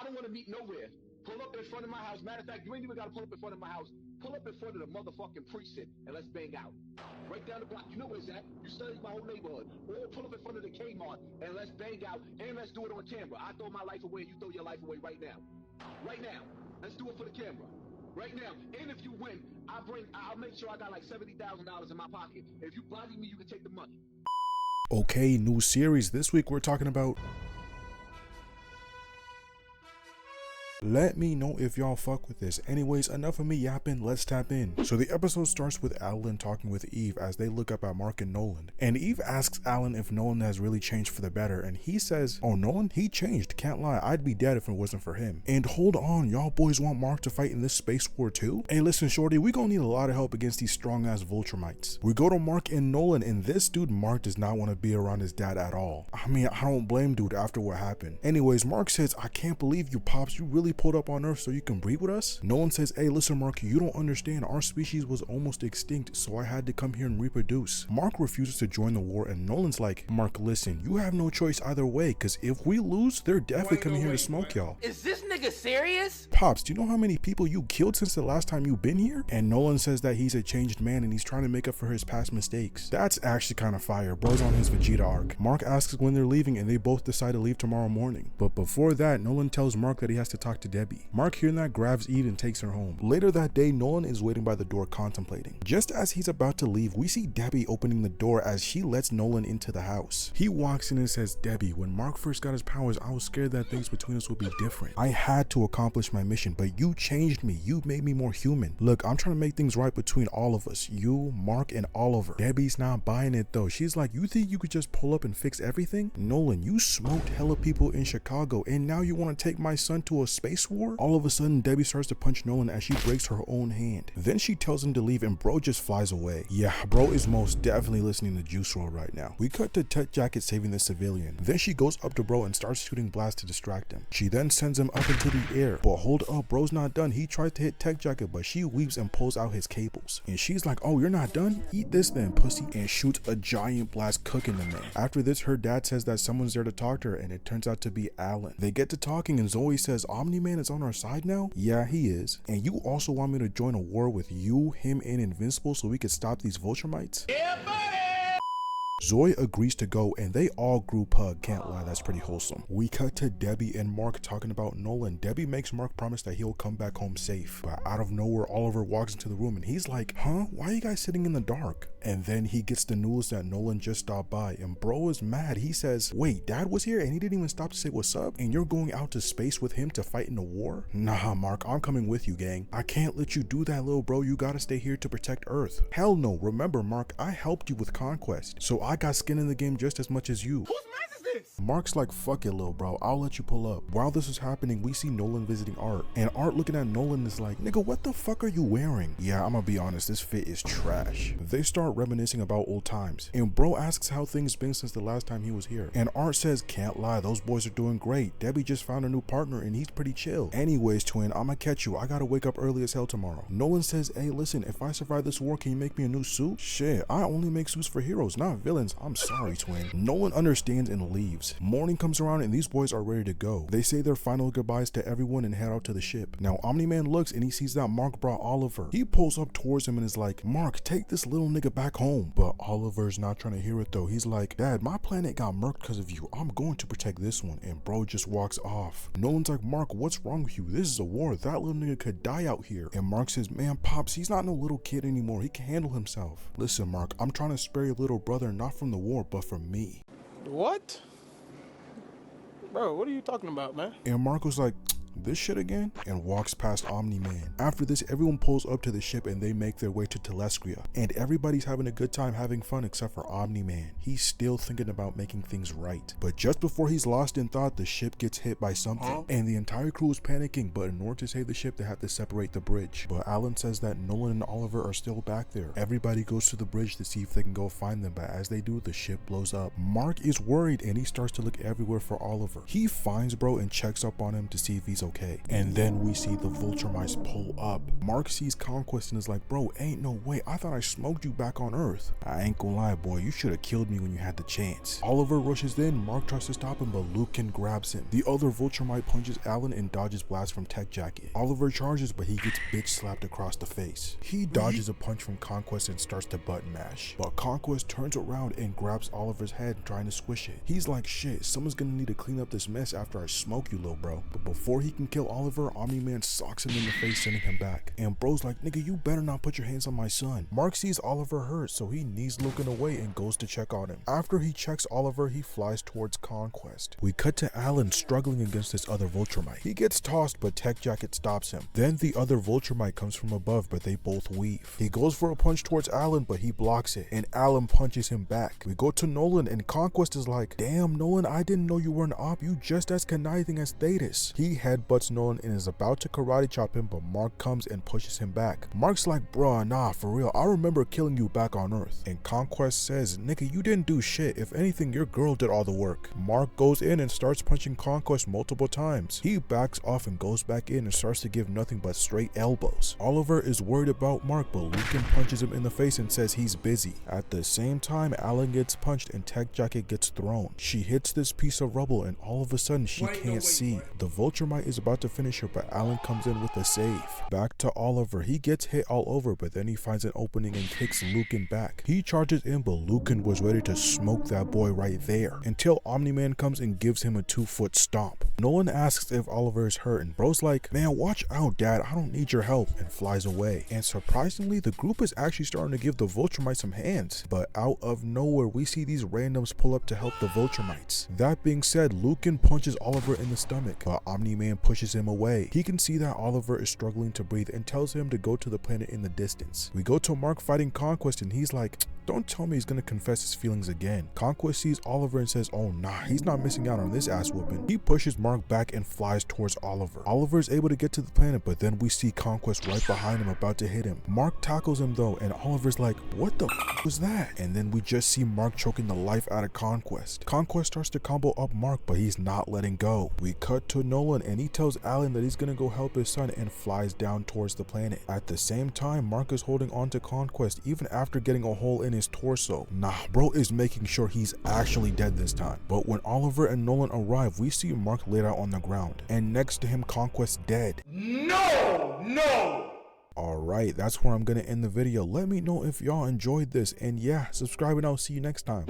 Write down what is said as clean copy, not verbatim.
I don't want to meet nowhere. Pull up in front of my house. Matter of fact, you ain't even got to pull up in front of my house. Pull up in front of the motherfucking precinct and let's bang out. Right down the block. You know where it's at. You study my whole neighborhood. Or pull up in front of the Kmart and let's bang out and let's do it on camera. I throw my life away and you throw your life away right now. Right now. Let's do it for the camera. Right now. And if you win, I'll make sure I got like $70,000 in my pocket. If you body me, you can take the money. Okay, new series. This week we're talking about... Let me know if y'all fuck with this. Anyways, enough of me yapping, let's tap in. So the episode starts with Alan talking with Eve as they look up at Mark and Nolan. And Eve asks Alan if Nolan has really changed for the better, and he says, oh, Nolan, he changed, can't lie, I'd be dead if it wasn't for him. And hold on, y'all boys want Mark to fight in this space war too? Hey listen shorty, we gonna need a lot of help against these strong ass Vultrumites. We go to Mark and Nolan, and this dude Mark does not want to be around his dad at all. I mean, I don't blame dude after what happened. Anyways, Mark says, I can't believe you pops, you really pulled up on Earth so you can breed with us? Nolan says, hey listen Mark, you don't understand, our species was almost extinct, so I had to come here and reproduce. Mark refuses to join the war, and Nolan's like, Mark listen, you have no choice either way, cause if we lose, they're definitely coming here to smoke y'all. Is this nigga serious? Pops, do you know how many people you killed since the last time you've been here? And Nolan says that he's a changed man and he's trying to make up for his past mistakes. That's actually kind of fire. Bro's on his Vegeta arc. Mark asks when they're leaving and they both decide to leave tomorrow morning. But before that, Nolan tells Mark that he has to talk to Debbie. Mark hearing that grabs Eve and takes her home. Later that day, Nolan is waiting by the door contemplating. Just as he's about to leave, we see Debbie opening the door as she lets Nolan into the house. He walks in and says, Debbie, when Mark first got his powers, I was scared that things between us would be different. I had to accomplish my mission, but you changed me. You made me more human. Look, I'm trying to make things right between all of us. You, Mark, and Oliver. Debbie's not buying it though. She's like, you think you could just pull up and fix everything? Nolan, you smoked hella people in Chicago and now you want to take my son to a space war? All of a sudden, Debbie starts to punch Nolan as she breaks her own hand. Then she tells him to leave and bro just flies away. Yeah, bro is most definitely listening to Juice WRLD right now. We cut to Tech Jacket saving the civilian. Then she goes up to bro and starts shooting blasts to distract him. She then sends him up into the air. But hold up, bro's not done. He tries to hit Tech Jacket, but she weaves and pulls out his cables. And she's like, oh, you're not done? Eat this then, pussy, and shoots a giant blast cooking the man. After this, her dad says that someone's there to talk to her, and it turns out to be Alan. They get to talking and Zoe says, Omni-Man is on our side now? Yeah, he is. And you also want me to join a war with you, him, and Invincible so we could stop these Vultrumites? Yeah, buddy! Zoe agrees to go and they all group hug. Can't lie, that's pretty wholesome. We cut to Debbie and Mark talking about Nolan. Debbie makes Mark promise that he'll come back home safe. But out of nowhere, Oliver walks into the room and he's like, huh? Why are you guys sitting in the dark? And then he gets the news that Nolan just stopped by and bro is mad. He says, wait, dad was here and he didn't even stop to say what's up? And you're going out to space with him to fight in a war? Nah, Mark, I'm coming with you, gang. I can't let you do that, little bro. You gotta stay here to protect Earth. Hell no. Remember, Mark, I helped you with Conquest. So I got skin in the game just as much as you. Whose mess is this? Mark's like, fuck it, little bro, I'll let you pull up. While this is happening, we see Nolan visiting Art, and Art looking at Nolan is like, nigga, what the fuck are you wearing? Yeah, I'm gonna be honest, this fit is trash. They start reminiscing about old times, and bro asks how things been since the last time he was here, and Art says, can't lie, those boys are doing great. Debbie just found a new partner and he's pretty chill. Anyways, twin, I'ma catch you. I gotta wake up early as hell tomorrow. Nolan says, hey, listen, if I survive this war, can you make me a new suit? Shit, I only make suits for heroes, not villains. I'm sorry, twin. Nolan understands and leaves. Morning comes around and these boys are ready to go. They say their final goodbyes to everyone and head out to the ship. Now Omni-Man looks and he sees that Mark brought Oliver. He pulls up towards him and is like, Mark, take this little nigga back home. But Oliver's not trying to hear it though. He's like, Dad, my planet got murked because of you. I'm going to protect this one. And bro just walks off. Nolan's like, Mark, what's wrong with you? This is a war. That little nigga could die out here. And Mark says, man, Pops, he's not no little kid anymore. He can handle himself. Listen, Mark, I'm trying to spare your little brother not from the war, but from me. What? Bro, what are you talking about, man? And Mark was like, this shit again? And walks past Omni-Man. After this, everyone pulls up to the ship and they make their way to Telescria. And everybody's having a good time having fun except for Omni-Man. He's still thinking about making things right. But just before he's lost in thought, the ship gets hit by something. And the entire crew is panicking, but in order to save the ship, they have to separate the bridge. But Alan says that Nolan and Oliver are still back there. Everybody goes to the bridge to see if they can go find them, but as they do, the ship blows up. Mark is worried and he starts to look everywhere for Oliver. He finds bro and checks up on him to see if he's it's okay. And then we see the Vultrumites pull up. Mark sees Conquest and is like, bro, ain't no way, I thought I smoked you back on Earth. I ain't gonna lie, boy, you should have killed me when you had the chance. Oliver rushes in, Mark tries to stop him, but Lucan grabs him. The other Vultrumite punches Alan and dodges blast from Tech Jacket. Oliver charges, but he gets bitch slapped across the face. He dodges a punch from Conquest and starts to button mash, but Conquest turns around and grabs Oliver's head, trying to squish it. He's like, shit, someone's gonna need to clean up this mess after I smoke you, little bro. But before he can kill Oliver, Omni-Man socks him in the face, sending him back. And bro's like, nigga, you better not put your hands on my son. Mark sees Oliver hurt, so he knees looking away and goes to check on him. After he checks Oliver, he flies towards Conquest. We cut to Alan struggling against this other Vultrumite. He gets tossed, but Tech Jacket stops him. Then the other Vultrumite comes from above, but they both weave. He goes for a punch towards Alan, but he blocks it, and Alan punches him back. We go to Nolan, and Conquest is like, damn Nolan, I didn't know you were an op, you just as conniving as Thetis. He headbutts Nolan and is about to karate chop him, but Mark comes and pushes him back. Mark's like, bruh, nah, for real, I remember killing you back on Earth. And Conquest says, nigga, you didn't do shit, if anything, your girl did all the work. Mark goes in and starts punching Conquest multiple times. He backs off and goes back in and starts to give nothing but straight elbows. Oliver is worried about Mark, but Lucan punches him in the face and says he's busy. At the same time, Alan gets punched and Tech Jacket gets thrown. She hits this piece of rubble and all of a sudden she can't see. The Vultrumite is about to finish her, but Alan comes in with a save. Back to Oliver. He gets hit all over, but then he finds an opening and kicks Lucan back. He charges in, but Lucan was ready to smoke that boy right there until Omni-Man comes and gives him a 2-foot stomp. Nolan asks if Oliver is hurt and bro's like, man, watch out dad, I don't need your help, and flies away. And surprisingly, the group is actually starting to give the Vultrumite some hands, but out of nowhere we see these randoms pull up to help the Vultrumites. That being said, Lucan punches Oliver in the stomach, but Omni-Man pushes him away. He can see that Oliver is struggling to breathe and tells him to go to the planet in the distance. We go to Mark fighting Conquest and he's like, don't tell me he's gonna confess his feelings again. Conquest sees Oliver and says, oh nah, he's not missing out on this ass whooping. He pushes Mark back and flies towards Oliver. Oliver is able to get to the planet, but then we see Conquest right behind him about to hit him. Mark tackles him though, and Oliver's like, what the f was that? And then we just see Mark choking the life out of Conquest. Conquest starts to combo up Mark, but he's not letting go. We cut to Nolan and he tells Alan that he's gonna go help his son and flies down towards the planet. At the same time, Mark is holding on to Conquest even after getting a hole in his torso. Nah, bro is making sure he's actually dead this time. But when Oliver and Nolan arrive, we see Mark laid out on the ground, and next to him Conquest dead. No! Alright, that's where I'm gonna end the video. Let me know if y'all enjoyed this, and yeah, subscribe and I'll see you next time.